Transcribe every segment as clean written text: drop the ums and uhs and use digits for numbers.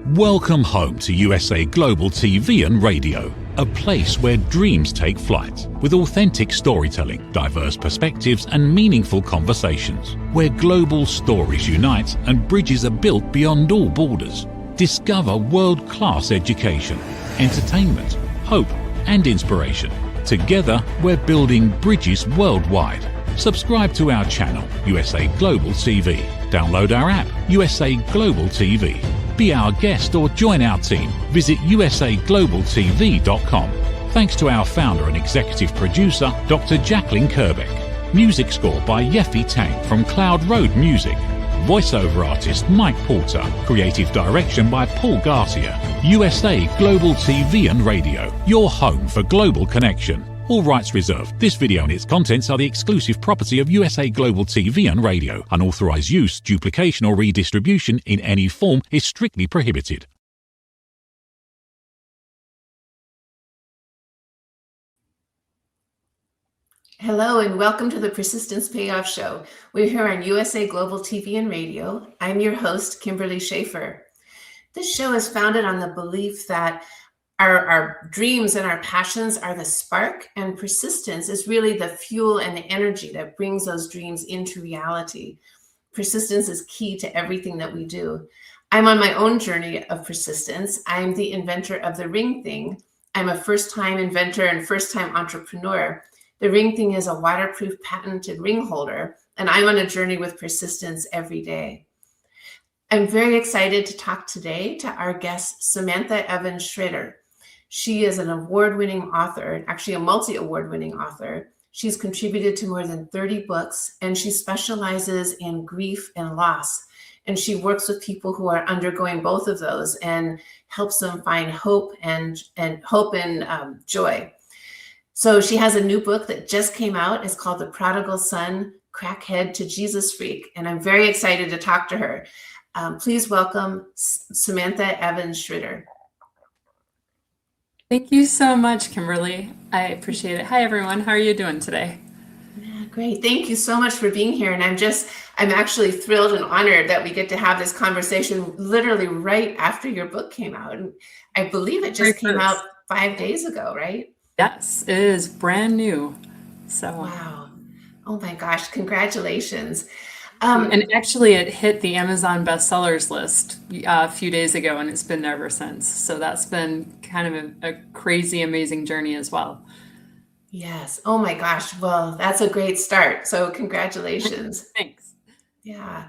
Welcome home to USA Global TV and Radio, a place where dreams take flight, with authentic storytelling, diverse perspectives and meaningful conversations, where global stories unite and bridges are built beyond all borders. Discover world-class education, entertainment, hope and inspiration. Together, we're building bridges worldwide. Subscribe to our channel, USA Global TV. Download our app, USA Global TV. Be our guest or join our team. Visit usaglobaltv.com. Thanks to our founder and executive producer, Dr. Jacqueline Kerbeck. Music score by Yeffy Tang from Cloud Road Music. Voiceover artist Mike Porter. Creative direction by Paul Garcia. USA Global TV and Radio. Your home for global connection. All rights reserved. This video and its contents are the exclusive property of USA Global TV and Radio. Unauthorized use, duplication or redistribution in any form is strictly prohibited. Hello and welcome to the Persistence Payoff Show. We're here on USA Global TV and Radio. I'm your host, Kimberly Schaefer. This show is founded on the belief that our dreams and our passions are the spark, and persistence is really the fuel and the energy that brings those dreams into reality. Persistence is key to everything that we do. I'm on my own journey of persistence. I'm the inventor of the ring thing. I'm a first-time inventor and first-time entrepreneur. The ring thing is a waterproof patented ring holder, and I'm on a journey with persistence every day. I'm very excited to talk today to our guest, Samantha Evans Schroeder. She is an award-winning author, actually a multi-award-winning author. She's contributed to more than 30 books, and she specializes in grief and loss. And she works with people who are undergoing both of those and helps them find hope and joy. So she has a new book that just came out. It's called The Prodigal Son, Crackhead to Jesus Freak. And I'm very excited to talk to her. Please welcome Samantha Evans Schroeder. Thank you so much, Kimberly. I appreciate it. Hi, everyone. How are you doing today? Yeah, great. Thank you so much for being here. And I'm actually thrilled and honored that we get to have this conversation literally right after your book came out. And I believe it just came out 5 days ago, right? Yes, it is brand new. So wow. Oh my gosh. Congratulations. And actually it hit the Amazon bestsellers list a few days ago, and it's been there ever since. So that's been kind of a crazy, amazing journey as well. Yes. Oh my gosh. Well, that's a great start. So congratulations. Thanks. Yeah.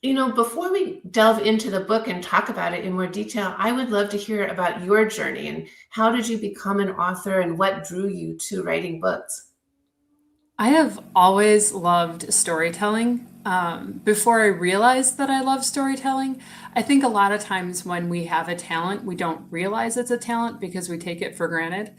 You know, before we delve into the book and talk about it in more detail, I would love to hear about your journey and how did you become an author and what drew you to writing books? I have always loved storytelling. Before I realized that I love storytelling, I think a lot of times when we have a talent, we don't realize it's a talent because we take it for granted.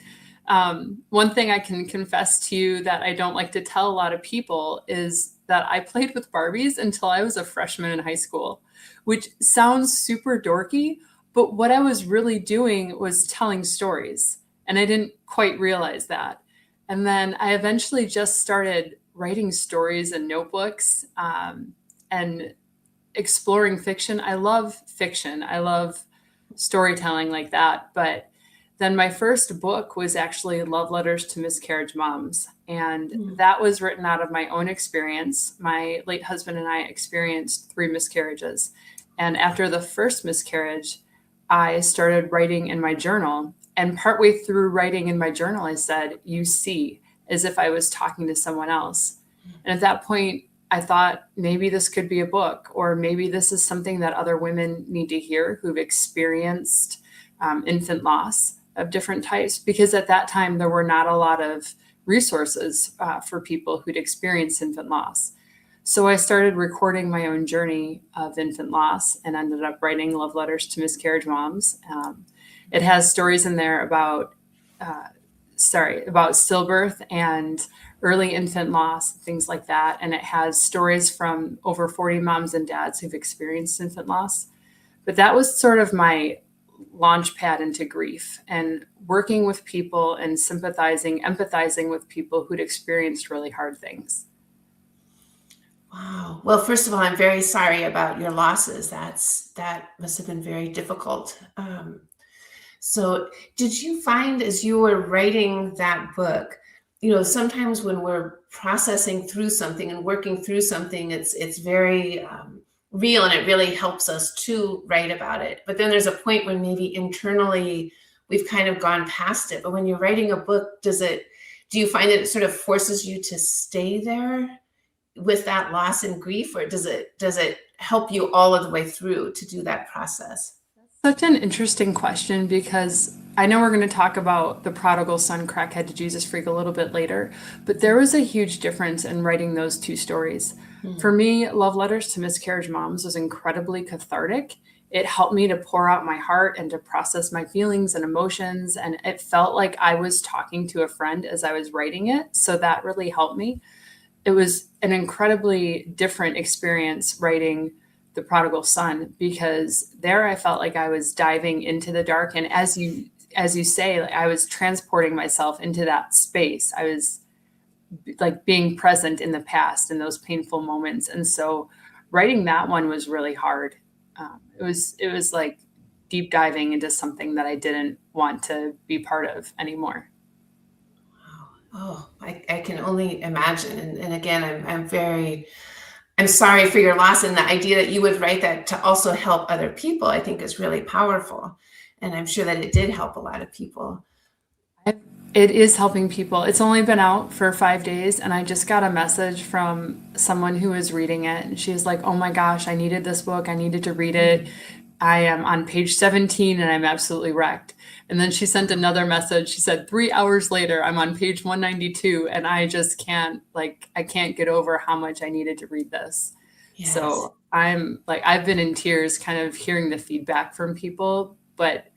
One thing I can confess to you that I don't like to tell a lot of people is that I played with Barbies until I was a freshman in high school, which sounds super dorky, but what I was really doing was telling stories, and I didn't quite realize that. And then I eventually just started writing stories and notebooks and exploring fiction. I love fiction. I love storytelling like that. But then my first book was actually Love Letters to Miscarriage Moms. And that was written out of my own experience. My late husband and I experienced 3 miscarriages. And after the first miscarriage, I started writing in my journal. And partway through writing in my journal, I said, "You see," as if I was talking to someone else. And at that point, I thought maybe this could be a book, or maybe this is something that other women need to hear who've experienced infant loss of different types, because at that time, there were not a lot of resources for people who'd experienced infant loss. So I started recording my own journey of infant loss and ended up writing Love Letters to Miscarriage Moms. It has stories in there about stillbirth and early infant loss, things like that. And it has stories from over 40 moms and dads who've experienced infant loss. But that was sort of my launch pad into grief and working with people and sympathizing, empathizing with people who'd experienced really hard things. Wow. Well, first of all, I'm very sorry about your losses. That must have been very difficult. So, did you find as you were writing that book, sometimes when we're processing through something and working through something, it's very real and it really helps us to write about it. But then there's a point when maybe internally we've kind of gone past it. But when you're writing a book, do you find that it sort of forces you to stay there with that loss and grief, or does it help you all of the way through to do that process? Such an interesting question because I know we're going to talk about the prodigal son, crackhead to Jesus freak a little bit later, but there was a huge difference in writing those two stories. For me, Love Letters to Miscarriage Moms was incredibly cathartic. It helped me to pour out my heart and to process my feelings and emotions, and it felt like I was talking to a friend as I was writing it. So that really helped me. It was an incredibly different experience writing The Prodigal Son because there I felt like I was diving into the dark, and as you say, like, I was transporting myself into that space. I was like being present in the past in those painful moments, and so writing that one was really hard. It was like deep diving into something that I didn't want to be part of anymore. Oh, I can only imagine. And again, I'm sorry for your loss. And the idea that you would write that to also help other people, I think is really powerful. And I'm sure that it did help a lot of people. It is helping people. It's only been out for 5 days, and I just got a message from someone who was reading it, and she was like, "Oh my gosh, I needed this book. I needed to read it. I am on page 17 and I'm absolutely wrecked." And then she sent another message. She said, "3 hours later, I'm on page 192 and I just can't, like, I can't get over how much I needed to read this." Yes. So I'm like, I've been in tears kind of hearing the feedback from people, but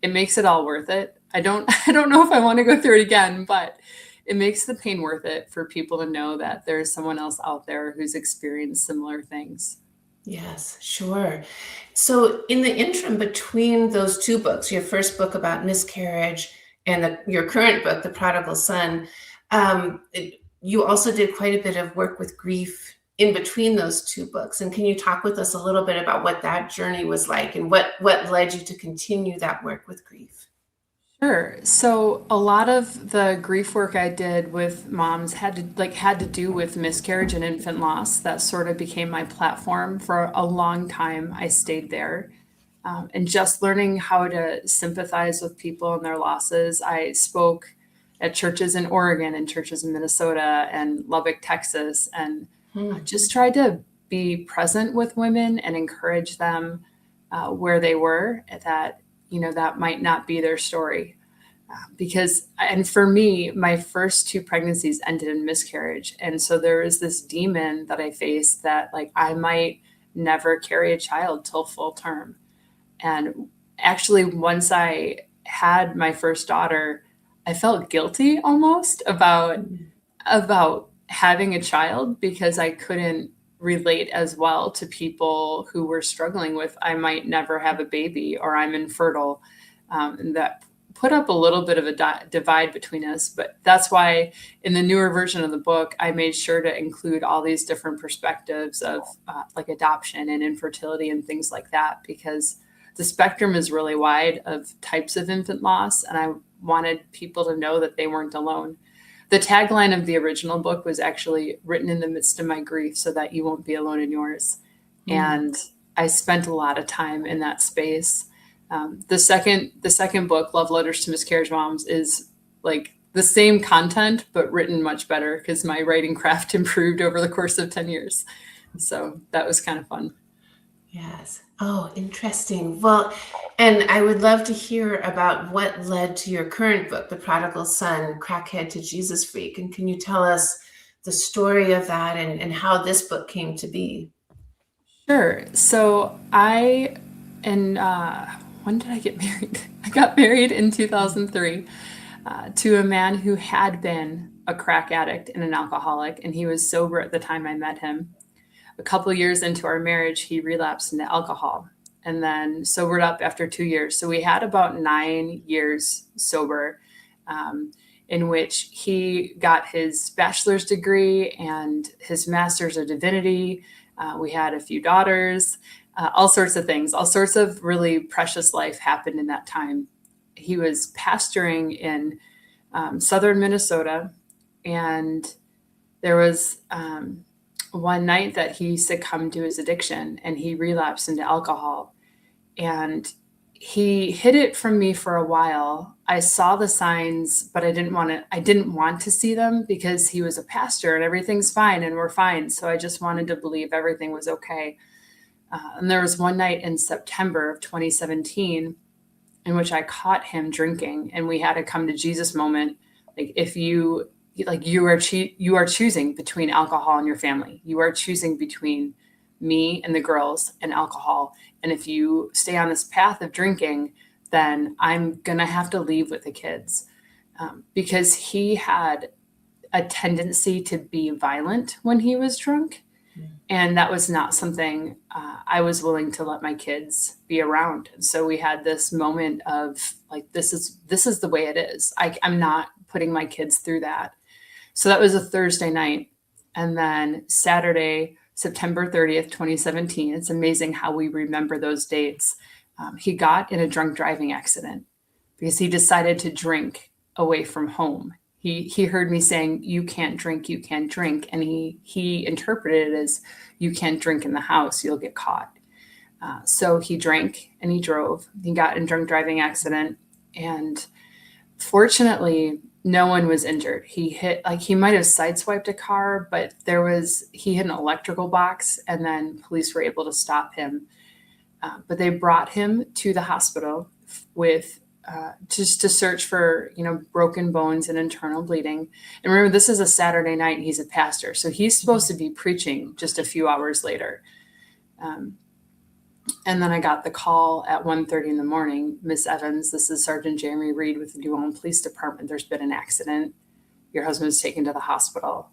it makes it all worth it. I don't know if I want to go through it again, but it makes the pain worth it for people to know that there's someone else out there who's experienced similar things. Yes, sure. So in the interim between those two books, your first book about miscarriage and your current book, The Prodigal Son, you also did quite a bit of work with grief in between those two books. And can you talk with us a little bit about what that journey was like and what led you to continue that work with grief? Sure. So a lot of the grief work I did with moms had to do with miscarriage and infant loss. That sort of became my platform for a long time. I stayed there. And just learning how to sympathize with people and their losses. I spoke at churches in Oregon and churches in Minnesota and Lubbock, Texas, and Hmm. just tried to be present with women and encourage them where they were, that that might not be their story. Because, and for me, my first two pregnancies ended in miscarriage, and so there was this demon that I faced that, like, I might never carry a child till full term. And actually, once I had my first daughter, I felt guilty almost about having a child because I couldn't relate as well to people who were struggling with, I might never have a baby or I'm infertile. And that put up a little bit of a divide between us. But that's why in the newer version of the book, I made sure to include all these different perspectives of like adoption and infertility and things like that, because the spectrum is really wide of types of infant loss. And I wanted people to know that they weren't alone. The tagline of the original book was actually written in the midst of my grief so that you won't be alone in yours. Mm. And I spent a lot of time in that space. The second book, Love Letters to Miscarriage Moms, is like the same content, but written much better because my writing craft improved over the course of 10 years. So that was kind of fun. Yes. Oh, interesting. Well, and I would love to hear about what led to your current book, The Prodigal Son, Crackhead to Jesus Freak. And can you tell us the story of that and how this book came to be? Sure. So and when did I get married? I got married in 2003 to a man who had been a crack addict and an alcoholic, and he was sober at the time I met him. A couple years into our marriage, he relapsed into alcohol and then sobered up after 2 years. So we had about 9 years sober. Um, in which he got his bachelor's degree and his master's of divinity. We had a few daughters, all sorts of things, all sorts of really precious life happened in that time. He was pastoring in southern Minnesota, and there was one night that he succumbed to his addiction and he relapsed into alcohol. And he hid it from me for a while. I saw the signs, but I didn't want to see them because he was a pastor and everything's fine and we're fine. So I just wanted to believe everything was okay. And there was one night in September of 2017 in which I caught him drinking, and we had a come to Jesus moment. Like, if you are choosing between alcohol and your family, you are choosing between me and the girls and alcohol. And if you stay on this path of drinking, then I'm going to have to leave with the kids. Because he had a tendency to be violent when he was drunk. And that was not something I was willing to let my kids be around. And so we had this moment of like, this is the way it is. I'm not putting my kids through that. So that was a Thursday night. And then Saturday, September 30th, 2017, it's amazing how we remember those dates. He got in a drunk driving accident because he decided to drink away from home. He heard me saying, you can't drink. And he interpreted it as, you can't drink in the house, you'll get caught. So he drank and he drove. He got in a drunk driving accident. And fortunately, no one was injured. He might have sideswiped a car, but he hit an electrical box, and then police were able to stop him. But they brought him to the hospital with just to search for, broken bones and internal bleeding. And remember, this is a Saturday night and he's a pastor. So he's supposed to be preaching just a few hours later. And then I got the call at 1:30 in the morning. Miss Evans, this is Sergeant Jeremy Reed with the New Ulm Police Department. There's been an accident. Your husband was taken to the hospital.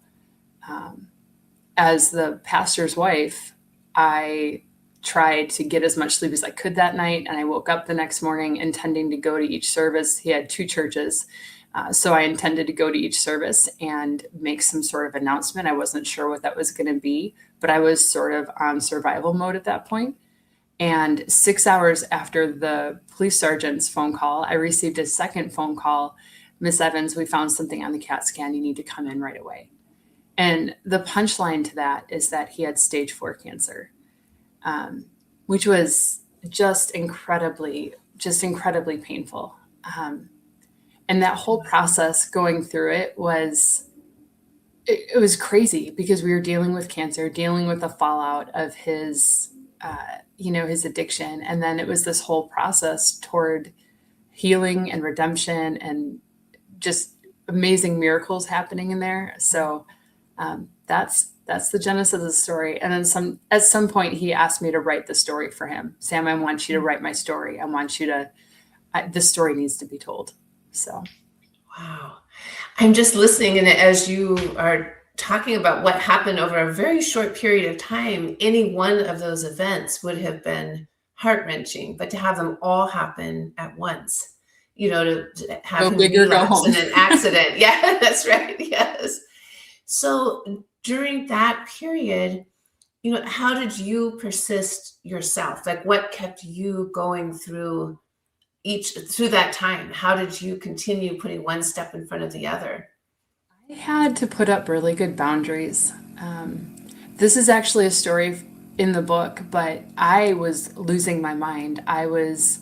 As the pastor's wife, I tried to get as much sleep as I could that night. And I woke up the next morning intending to go to each service. He had 2 churches. So I intended to go to each service and make some sort of announcement. I wasn't sure what that was going to be, but I was sort of on survival mode at that point. And 6 hours after the police sergeant's phone call, I received a second phone call. Miss Evans, we found something on the CAT scan. You need to come in right away. And the punchline to that is that he had stage 4 cancer, which was just incredibly painful. And that whole process going through it was crazy because we were dealing with cancer, dealing with the fallout of his addiction. And then it was this whole process toward healing and redemption and just amazing miracles happening in there. So that's the genesis of the story. And then at some point he asked me to write the story for him. Sam, I want you to write my story. I want you to, this story needs to be told. So. Wow. I'm just listening. And as you are talking about what happened over a very short period of time, any one of those events would have been heart-wrenching, but to have them all happen at once, to have him relapse in an accident. Yeah, that's right. Yes. So during that period, how did you persist yourself? Like, what kept you going through that time? How did you continue putting one step in front of the other? I had to put up really good boundaries. This is actually a story in the book, but I was losing my mind. I was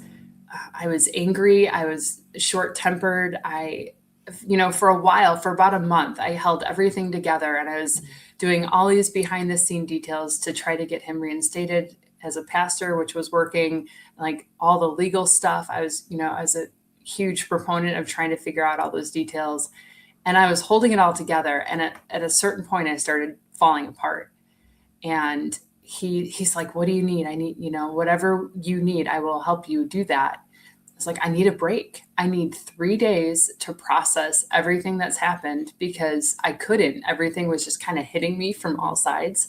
angry. I was short-tempered. For a while, for about a month, I held everything together, and I was doing all these behind-the-scene details to try to get him reinstated as a pastor, which was working, like all the legal stuff. I was a huge proponent of trying to figure out all those details. And I was holding it all together. And at a certain point, I started falling apart. And he's like, what do you need? I need, whatever you need, I will help you do that. It's like, I need a break. I need 3 days to process everything that's happened because I couldn't. Everything was just kind of hitting me from all sides.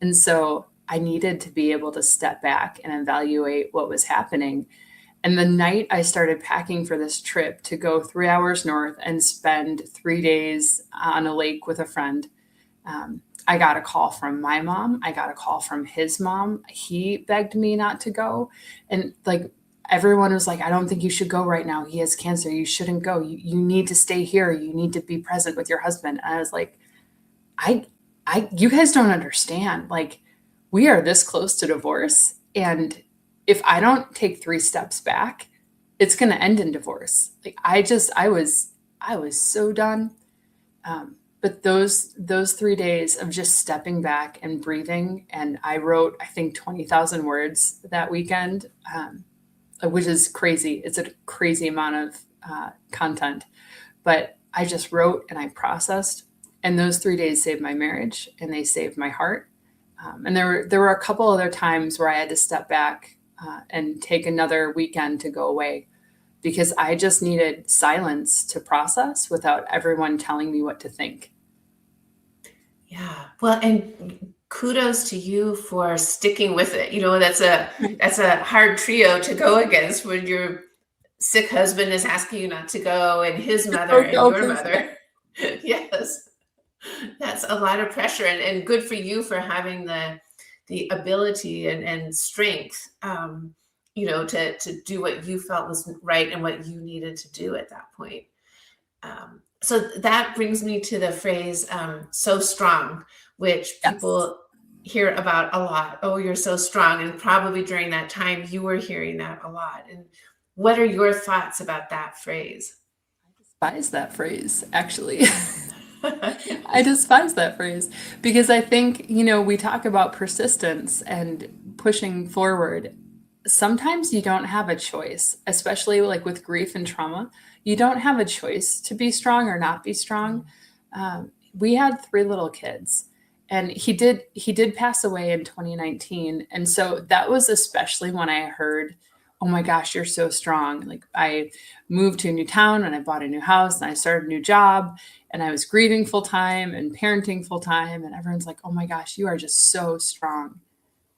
And so I needed to be able to step back and evaluate what was happening. And the night I started packing for this trip to go 3 hours north and spend 3 days on a lake with a friend, I got a call from my mom. I got a call from his mom. He begged me not to go. And like everyone was like, I don't think you should go right now. He has cancer. You shouldn't go. You need to stay here. You need to be present with your husband. And I was like, you guys don't understand. Like, we are this close to divorce. And if I don't take 3 steps back, it's going to end in divorce. Like, I was so done. But those 3 days of just stepping back and breathing, and I wrote, I think, 20,000 words that weekend, which is crazy. It's a crazy amount of content, but I just wrote and I processed, and those 3 days saved my marriage and they saved my heart. And there were a couple other times where I had to step back and take another weekend to go away, because I just needed silence to process without everyone telling me what to think. Yeah. Well, and kudos to you for sticking with it. That's a hard trio to go against when your sick husband is asking you not to go, and his mother and your mother. Yes. That's a lot of pressure, and good for you for having the ability and strength, to do what you felt was right and what you needed to do at that point. So that brings me to the phrase, so strong, which people hear about a lot. Oh, you're so strong. And probably during that time, you were hearing that a lot. And what are your thoughts about that phrase? I despise that phrase, actually. I despise that phrase because I think, we talk about persistence and pushing forward. Sometimes you don't have a choice, especially like with grief and trauma. You don't have a choice to be strong or not be strong. We had 3 little kids, and he did pass away in 2019. And so that was especially when I heard, oh my gosh, you're so strong. Like, I moved to a new town and I bought a new house and I started a new job, and I was grieving full time and parenting full time. And everyone's like, oh my gosh, you are just so strong.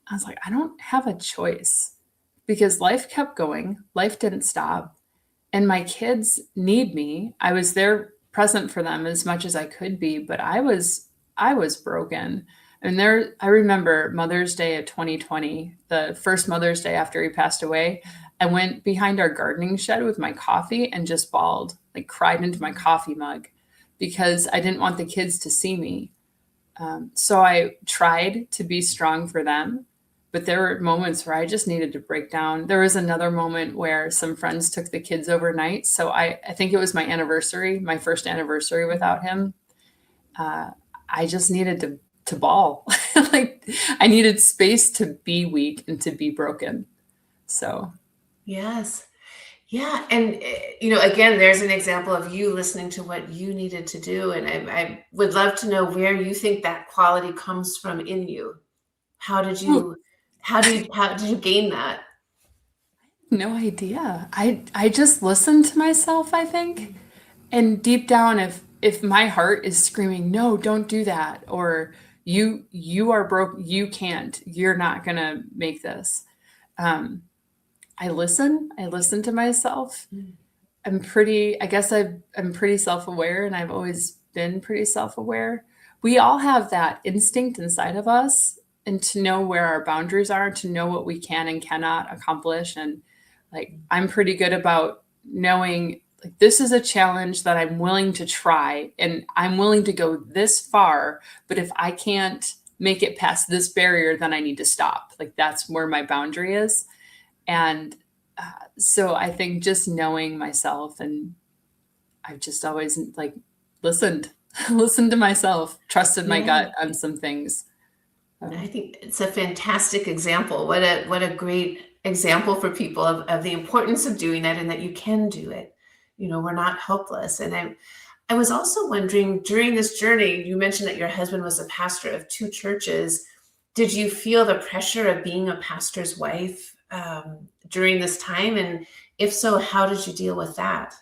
I was like, I don't have a choice, because life kept going. Life didn't stop. And my kids need me. I was there present for them as much as I could be, but I was broken. And I remember Mother's Day of 2020, the first Mother's Day after he passed away. I went behind our gardening shed with my coffee and just bawled, like cried into my coffee mug, because I didn't want the kids to see me. So I tried to be strong for them, but there were moments where I just needed to break down. There was another moment where some friends took the kids overnight. So I think it was my anniversary, my first anniversary without him. I just needed to bawl. Like, I needed space to be weak and to be broken. So. Yes. Yeah. And, again, there's an example of you listening to what you needed to do. And I would love to know where you think that quality comes from in you. How did you gain that? No idea. I just listened to myself, I think. And deep down, if my heart is screaming, no, don't do that, or you are broke, you can't, you're not gonna make this. I listen to myself. I'm pretty self-aware, and I've always been pretty self-aware. We all have that instinct inside of us, and to know where our boundaries are, to know what we can and cannot accomplish. And like, I'm pretty good about knowing, like, this is a challenge that I'm willing to try, and I'm willing to go this far, but if I can't make it past this barrier, then I need to stop. Like, that's where my boundary is. And so I think just knowing myself, and I've just always like listened to myself, trusted my gut on some things. I think it's a fantastic example. What a great example for people of the importance of doing that, and that you can do it. We're not helpless. And I was also wondering, during this journey, you mentioned that your husband was a pastor of 2 churches. Did you feel the pressure of being a pastor's wife during this time? And if so, how did you deal with that?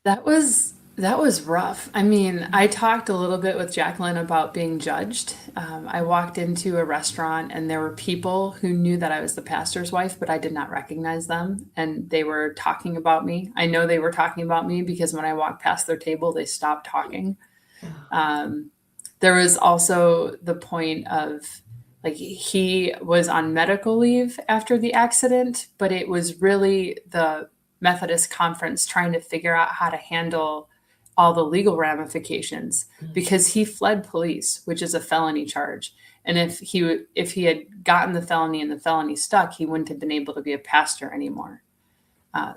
That was That was rough. I mean, I talked a little bit with Jacqueline about being judged. I walked into a restaurant and there were people who knew that I was the pastor's wife, but I did not recognize them. And they were talking about me. I know they were talking about me because when I walked past their table, they stopped talking. There was also the point of like he was on medical leave after the accident, but it was really the Methodist conference trying to figure out how to handle all the legal ramifications because he fled police, which is a felony charge. And if he had gotten the felony and the felony stuck, he wouldn't have been able to be a pastor anymore.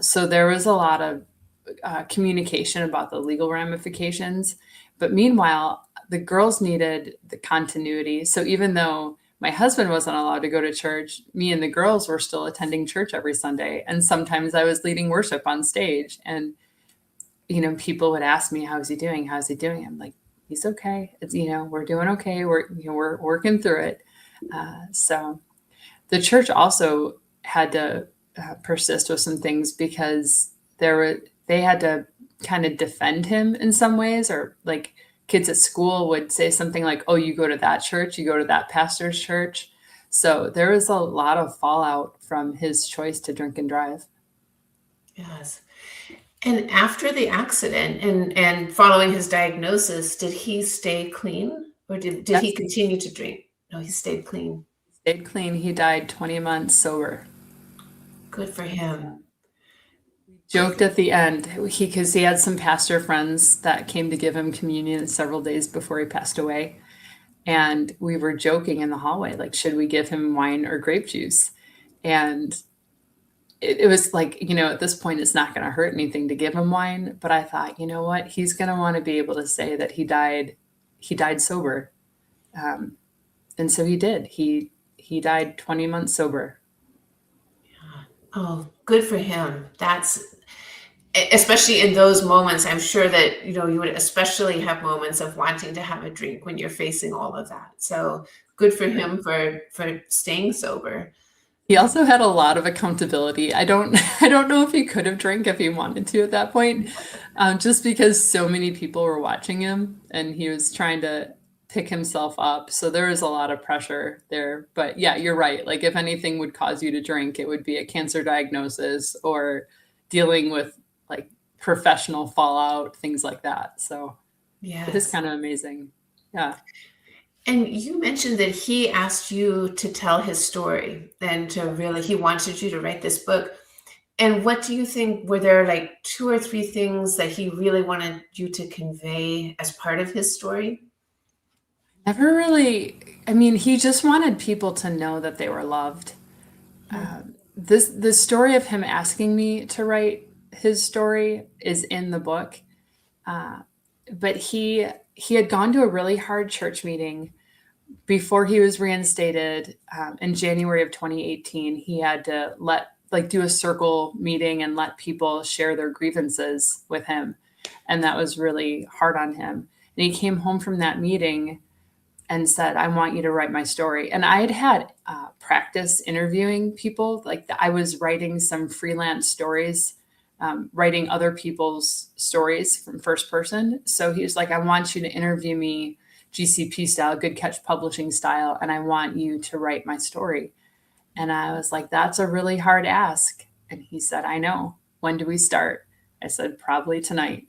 So there was a lot of communication about the legal ramifications. But meanwhile, the girls needed the continuity. So even though my husband wasn't allowed to go to church, me and the girls were still attending church every Sunday. And sometimes I was leading worship on stage. And, people would ask me, how's he doing? How's he doing? I'm like, he's okay. It's, we're doing okay. We're working through it. So the church also had to persist with some things because they had to kind of defend him in some ways, or like kids at school would say something like, oh, you go to that church, you go to that pastor's church. So there was a lot of fallout from his choice to drink and drive. Yes. And after the accident and following his diagnosis, did he stay clean or did he continue to drink? No, he stayed clean. Stayed clean. He died 20 months sober. Good for him. Joked at the end because he had some pastor friends that came to give him communion several days before he passed away. And we were joking in the hallway, like, should we give him wine or grape juice? And it was like, at this point, it's not going to hurt anything to give him wine. But I thought, you know what? He's going to want to be able to say that he died sober. And so he did. He died 20 months sober. Yeah. Oh, good for him. That's especially in those moments. I'm sure that, you would especially have moments of wanting to have a drink when you're facing all of that. So good for him for staying sober. He also had a lot of accountability. I don't know if he could have drank if he wanted to at that point, just because so many people were watching him and he was trying to pick himself up. So there was a lot of pressure there. But yeah, you're right. Like if anything would cause you to drink, it would be a cancer diagnosis or dealing with like professional fallout, things like that. So yeah, it is kind of amazing. Yeah. And you mentioned that he asked you to tell his story and he wanted you to write this book. And what do you think, were there like 2 or 3 things that he really wanted you to convey as part of his story? Never really. I mean, he just wanted people to know that they were loved. The story of him asking me to write his story is in the book. But he had gone to a really hard church meeting before he was reinstated in January of 2018. He had to do a circle meeting and let people share their grievances with him. And that was really hard on him. And he came home from that meeting and said, I want you to write my story. And I had practice interviewing people. Like I was writing some freelance stories, writing other people's stories from first person. So he was like, I want you to interview me GCP style, Good Catch Publishing style, and I want you to write my story. And I was like, that's a really hard ask. And he said, I know. When do we start? I said, probably tonight.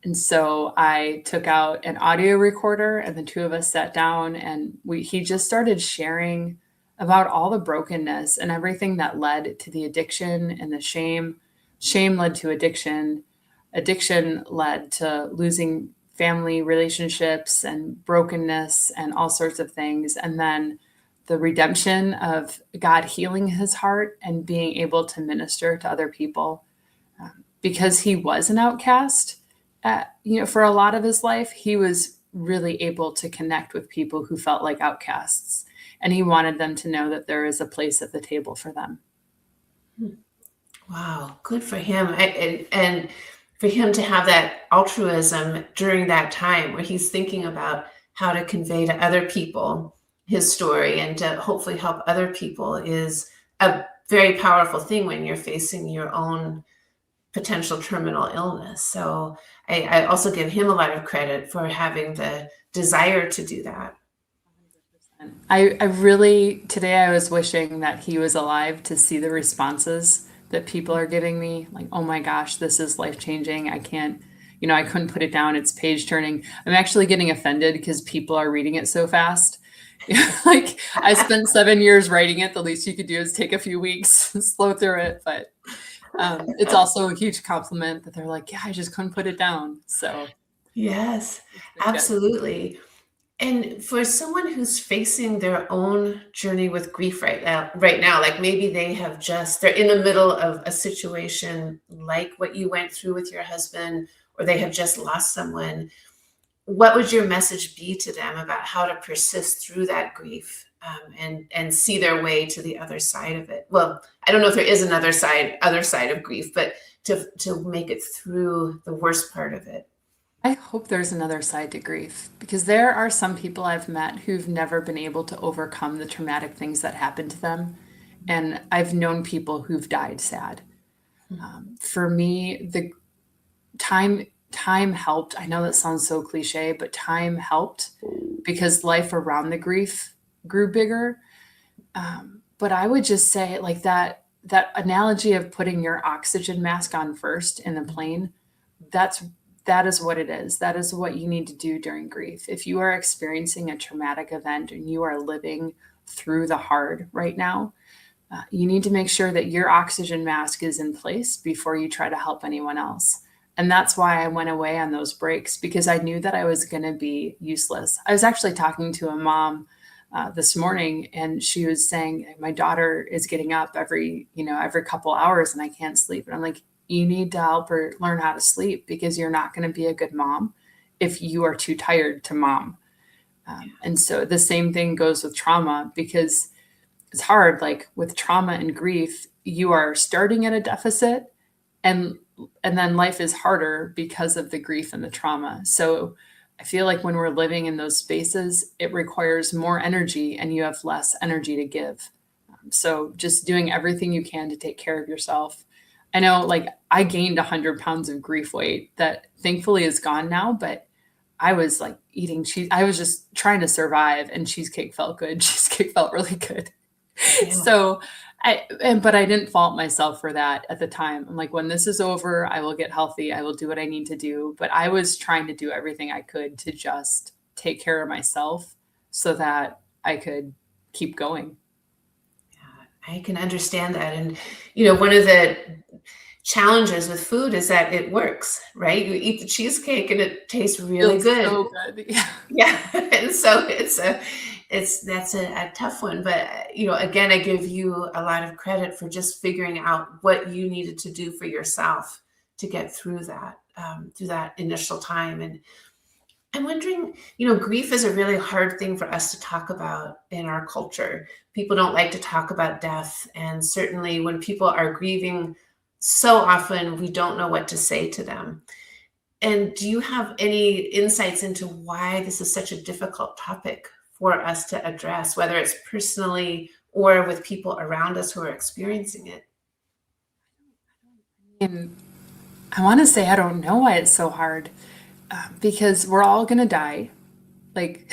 And so I took out an audio recorder and the two of us sat down and he just started sharing about all the brokenness and everything that led to the addiction and the shame. Shame led to addiction. Addiction led to losing family relationships and brokenness and all sorts of things. And then the redemption of God healing his heart and being able to minister to other people. Because he was an outcast, for a lot of his life, he was really able to connect with people who felt like outcasts. And he wanted them to know that there is a place at the table for them. Wow, good for him. And for him to have that altruism during that time where he's thinking about how to convey to other people his story and to hopefully help other people is a very powerful thing when you're facing your own potential terminal illness. So I also give him a lot of credit for having the desire to do that. I really, today I was wishing that he was alive to see the responses that people are giving me. Like, oh my gosh, this is life changing. I can't, I couldn't put it down. It's page turning. I'm actually getting offended because people are reading it so fast. Like, I spent 7 years writing it. The least you could do is take a few weeks and slow through it. But it's also a huge compliment that they're like, yeah, I just couldn't put it down. So, Yes, it's been good. absolutely. And for someone who's facing their own journey with grief right now, like maybe they're in the middle of a situation like what you went through with your husband, or they have just lost someone, what would your message be to them about how to persist through that grief, and see their way to the other side of it? Well, I don't know if there is another other side of grief, but to make it through the worst part of it. I hope there's another side to grief because there are some people I've met who've never been able to overcome the traumatic things that happened to them. And I've known people who've died sad. For me, the time helped. I know that sounds so cliche, but time helped because life around the grief grew bigger. But I would just say like that analogy of putting your oxygen mask on first in the plane, that is what it is. That is what you need to do during grief. If you are experiencing a traumatic event and you are living through the hard right now, you need to make sure that your oxygen mask is in place before you try to help anyone else. And that's why I went away on those breaks, because I knew that I was going to be useless. I was actually talking to a mom this morning, and she was saying, my daughter is getting up every couple hours and I can't sleep. And I'm like, you need to help her learn how to sleep because you're not going to be a good mom if you are too tired to mom. And so the same thing goes with trauma, because it's hard. Like with trauma and grief, you are starting at a deficit, and then life is harder because of the grief and the trauma. So I feel like when we're living in those spaces, it requires more energy and you have less energy to give. So just doing everything you can to take care of yourself. I know, like, I gained 100 pounds of grief weight that thankfully is gone now, but I was like eating cheese. I was just trying to survive, and cheesecake felt good. Cheesecake felt really good. Yeah. So but I didn't fault myself for that at the time. I'm like, when this is over, I will get healthy. I will do what I need to do. But I was trying to do everything I could to just take care of myself so that I could keep going. I can understand that. And, one of the challenges with food is that it works, right? You eat the cheesecake and it tastes really Feels good. so good. Yeah. Yeah. And so that's a tough one. But, again, I give you a lot of credit for just figuring out what you needed to do for yourself to get through that initial time. And I'm wondering, grief is a really hard thing for us to talk about in our culture. People don't like to talk about death. And certainly when people are grieving, so often we don't know what to say to them. And do you have any insights into why this is such a difficult topic for us to address, whether it's personally or with people around us who are experiencing it? And I want to say I don't know why it's so hard, because we're all going to die. Like,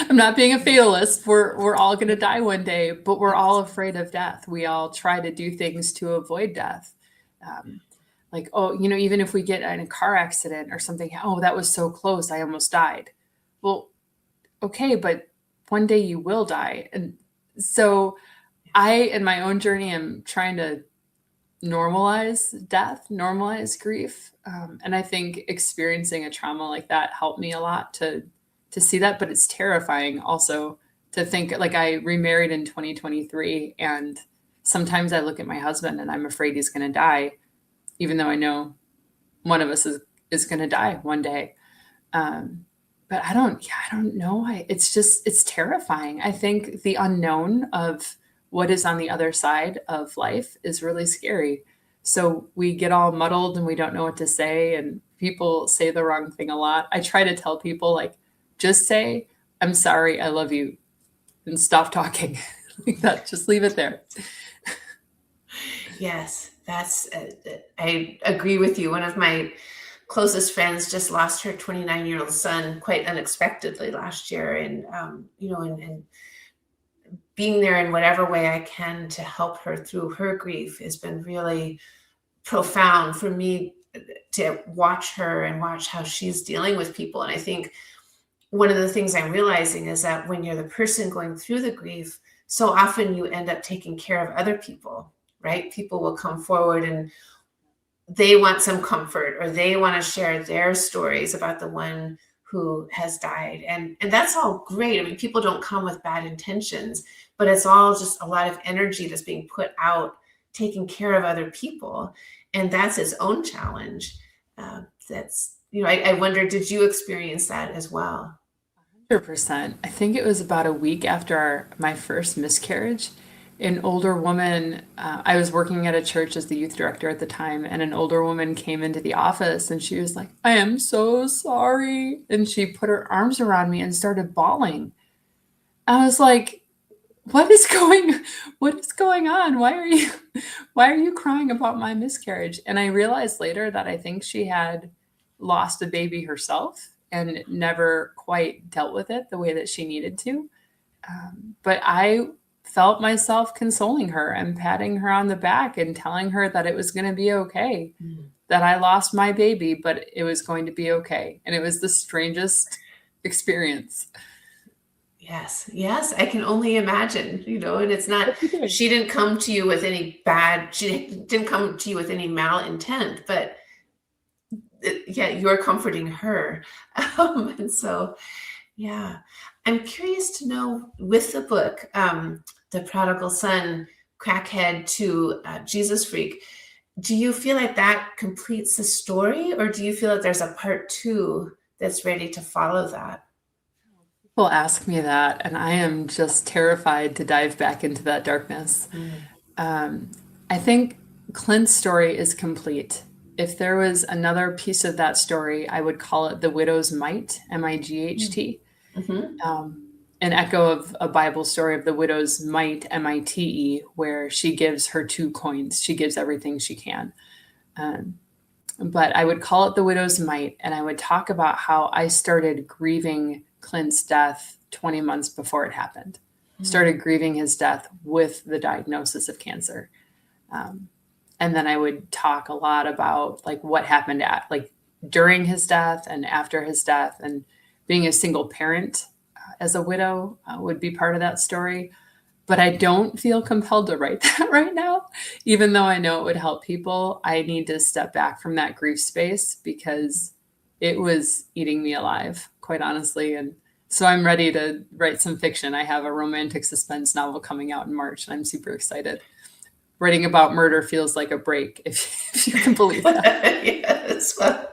I'm not being a fatalist. We're all going to die one day, but we're all afraid of death. We all try to do things to avoid death. Like, even if we get in a car accident or something, oh, that was so close, I almost died. Well, okay, but one day you will die. And so in my own journey, am trying to normalize death, normalize grief. And I think experiencing a trauma like that helped me a lot to see that, but it's terrifying also to think. Like, I remarried in 2023, and sometimes I look at my husband and I'm afraid he's going to die, even though I know one of us is going to die one day. But I don't know. It's terrifying. I think the unknown of what is on the other side of life is really scary. So we get all muddled and we don't know what to say, and people say the wrong thing a lot. I try to tell people, like, just say, I'm sorry, I love you, and stop talking. Like that. Just leave it there. Yes, That's, I agree with you. One of my closest friends just lost her 29-year-old son quite unexpectedly last year. And, and being there in whatever way I can to help her through her grief has been really profound for me to watch her and watch how she's dealing with people. And I think one of the things I'm realizing is that when you're the person going through the grief, so often you end up taking care of other people, right? People will come forward and they want some comfort, or they want to share their stories about the one who has died. And that's all great. I mean, people don't come with bad intentions, but it's all just a lot of energy that's being put out, taking care of other people. And that's its own challenge. I wonder, did you experience that as well? 100%. I think it was about a week after my first miscarriage. An older woman, I was working at a church as the youth director at the time, and an older woman came into the office and she was like, "I am so sorry." And she put her arms around me and started bawling. I was like, what is going on? Why are you crying about my miscarriage? And I realized later that I think she had lost a baby herself and never quite dealt with it the way that she needed to. But I felt myself consoling her and patting her on the back and telling her that it was going to be okay, that I lost my baby, but it was going to be okay. And it was the strangest experience. Yes, I can only imagine, and it's not, she didn't come to you with any malintent, but yeah, you're comforting her. And so, yeah, I'm curious to know, with the book, The Prodigal Son, Crackhead to Jesus Freak, do you feel like that completes the story, or do you feel like there's a part 2 that's ready to follow that? People ask me that, and I am just terrified to dive back into that darkness. I think Clint's story is complete. If there was another piece of that story, I would call it The Widow's Mite, Might. An echo of a Bible story of the widow's mite, Mite, where she gives her 2 coins. She gives everything she can. But I would call it The Widow's Mite, and I would talk about how I started grieving Clint's death 20 months before it happened. Started grieving his death with the diagnosis of cancer. And then I would talk a lot about like what happened during his death and after his death, and being a single parent as a widow would be part of that story. But I don't feel compelled to write that right now, even though I know it would help people. I need to step back from that grief space because it was eating me alive, quite honestly. And so I'm ready to write some fiction. I have a romantic suspense novel coming out in March, and I'm super excited. Writing about murder feels like a break, if you can believe that. Yes, well,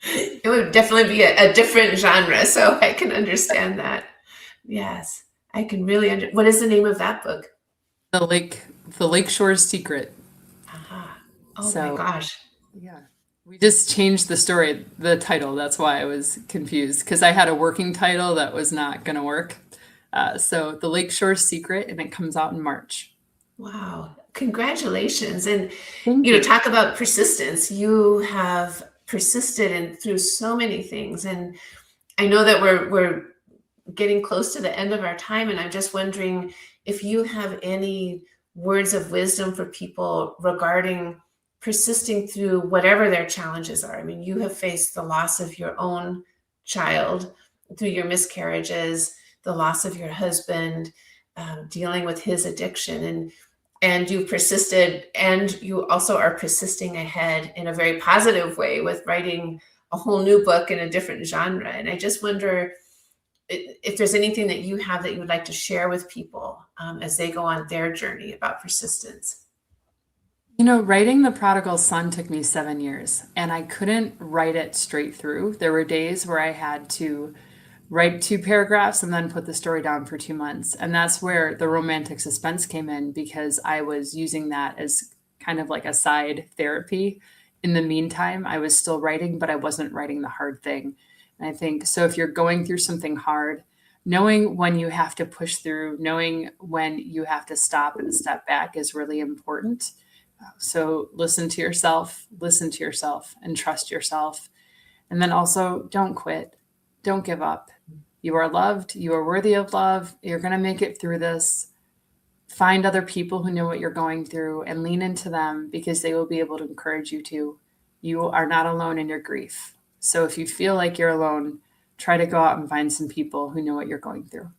it would definitely be a different genre, so I can understand that. Yes, I can really what is the name of that book? The Lakeshore's Secret. Oh my gosh. Yeah. We just changed the title. That's why I was confused, because I had a working title that was not going to work. So The Lakeshore's Secret, and it comes out in March. Wow. Congratulations. And, Thank you. talk about persistence. You have persisted through so many things. And I know that we're getting close to the end of our time. And I'm just wondering if you have any words of wisdom for people regarding persisting through whatever their challenges are. I mean, you have faced the loss of your own child through your miscarriages, the loss of your husband, dealing with his addiction, and you've persisted, and you also are persisting ahead in a very positive way with writing a whole new book in a different genre. And I just wonder if there's anything that you have that you would like to share with people as they go on their journey about persistence. Writing The Prodigal Son took me 7 years, and I couldn't write it straight through. There were days where I had to write 2 paragraphs and then put the story down for 2 months. And that's where the romantic suspense came in, because I was using that as kind of like a side therapy. In the meantime, I was still writing, but I wasn't writing the hard thing. And I think, so if you're going through something hard, knowing when you have to push through, knowing when you have to stop and step back is really important. So listen to yourself, and trust yourself. And then also don't quit. Don't give up. You are loved. You are worthy of love. You're going to make it through this. Find other people who know what you're going through and lean into them, because they will be able to encourage you too. You are not alone in your grief. So if you feel like you're alone, try to go out and find some people who know what you're going through.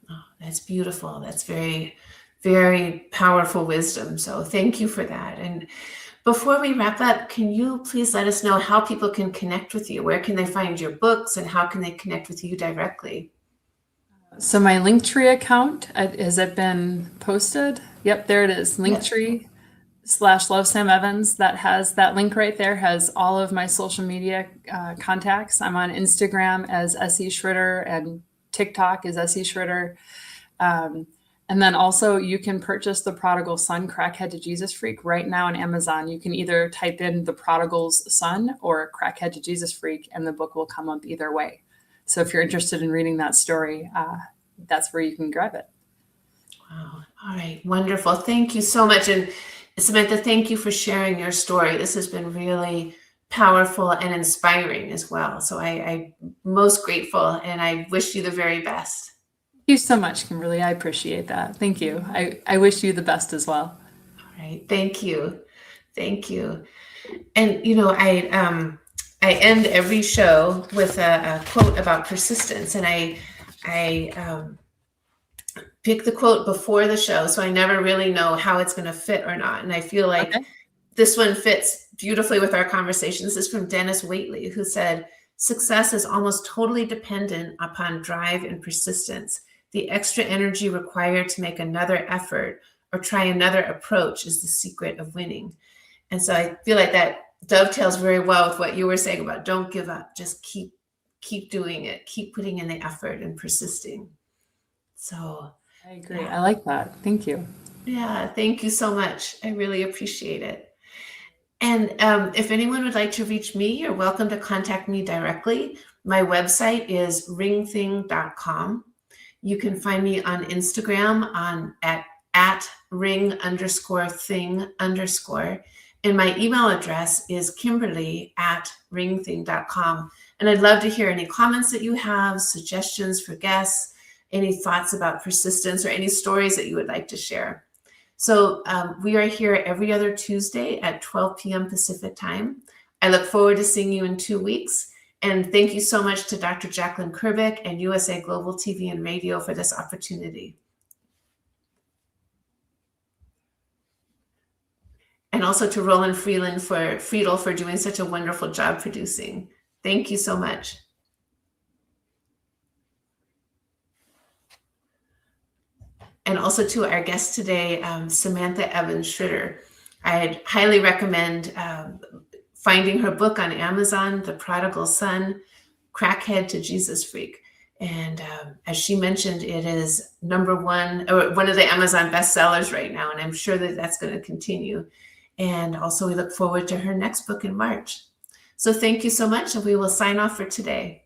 Oh, that's beautiful. That's very, very powerful wisdom. So thank you for that. And before we wrap up, can you please let us know how people can connect with you? Where can they find your books, and how can they connect with you directly? So my Linktree account, has it been posted? Yep, there it is. Linktree/Love Sam Evans. That link right there has all of my social media contacts. I'm on Instagram as SE Schroeder and TikTok is SE Schroeder. And then also you can purchase The Prodigal Son, Crackhead to Jesus Freak right now on Amazon. You can either type in The Prodigal's Son or Crackhead to Jesus Freak, and the book will come up either way. So if you're interested in reading that story, that's where you can grab it. Wow. All right. Wonderful. Thank you so much. And Samantha, thank you for sharing your story. This has been really powerful and inspiring as well. So I'm most grateful, and I wish you the very best. Thank you so much, Kimberly. I appreciate that. Thank you. I wish you the best as well. All right. Thank you. Thank you. And, I end every show with a quote about persistence, and I pick the quote before the show, so I never really know how it's going to fit or not. And I feel like this one fits beautifully with our conversation. This is from Dennis Waitley, who said, "Success is almost totally dependent upon drive and persistence. The extra energy required to make another effort or try another approach is the secret of winning." And so I feel like that dovetails very well with what you were saying about don't give up, just keep doing it, keep putting in the effort and persisting. So I agree. Yeah. I like that. Thank you. Yeah, thank you so much. I really appreciate it. And if anyone would like to reach me, you're welcome to contact me directly. My website is ringthing.com. You can find me on Instagram at ring_thing_. And my email address is kimberly@ringthing.com. And I'd love to hear any comments that you have, suggestions for guests, any thoughts about persistence, or any stories that you would like to share. So we are here every other Tuesday at 12 p.m. Pacific time. I look forward to seeing you in 2 weeks. And thank you so much to Dr. Jacqueline Kerbick and USA Global TV and Radio for this opportunity. And also to Roland Friedel for doing such a wonderful job producing. Thank you so much. And also to our guest today, Samantha Evans Schroeder. I'd highly recommend finding her book on Amazon, The Prodigal Son, Crackhead to Jesus Freak. And as she mentioned, it is one of the Amazon bestsellers right now, and I'm sure that that's going to continue. And also we look forward to her next book in March. So thank you so much, and we will sign off for today.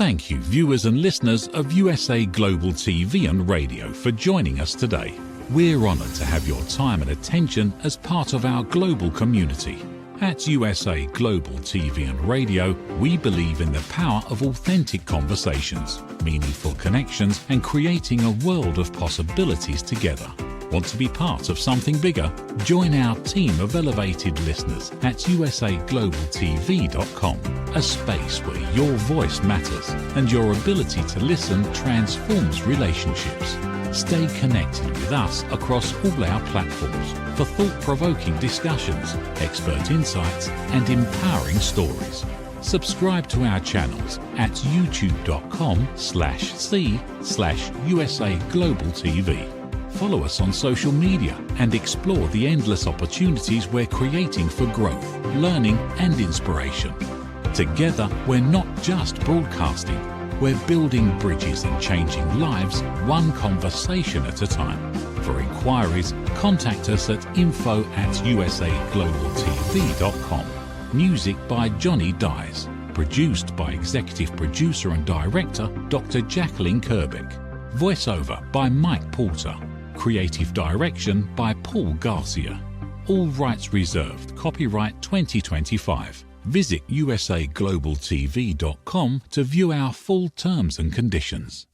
Thank you, viewers and listeners of USA Global TV and Radio, for joining us today. We're honoured to have your time and attention as part of our global community. At USA Global TV and Radio, we believe in the power of authentic conversations, meaningful connections, and creating a world of possibilities together. Want to be part of something bigger? Join our team of elevated listeners at usaglobaltv.com, a space where your voice matters and your ability to listen transforms relationships. Stay connected with us across all our platforms for thought-provoking discussions, expert insights, and empowering stories. Subscribe to our channels at youtube.com/c/USA Global TV. Follow us on social media and explore the endless opportunities we're creating for growth, learning, and inspiration. Together, we're not just broadcasting, we're building bridges and changing lives one conversation at a time. For inquiries, contact us at info@usaglobaltv.com. Music by Johnny Dyes. Produced by Executive Producer and Director Dr. Jacqueline Kerbeck. Voiceover by Mike Porter. Creative direction by Paul Garcia. All rights reserved. Copyright 2025. Visit usaglobaltv.com to view our full terms and conditions.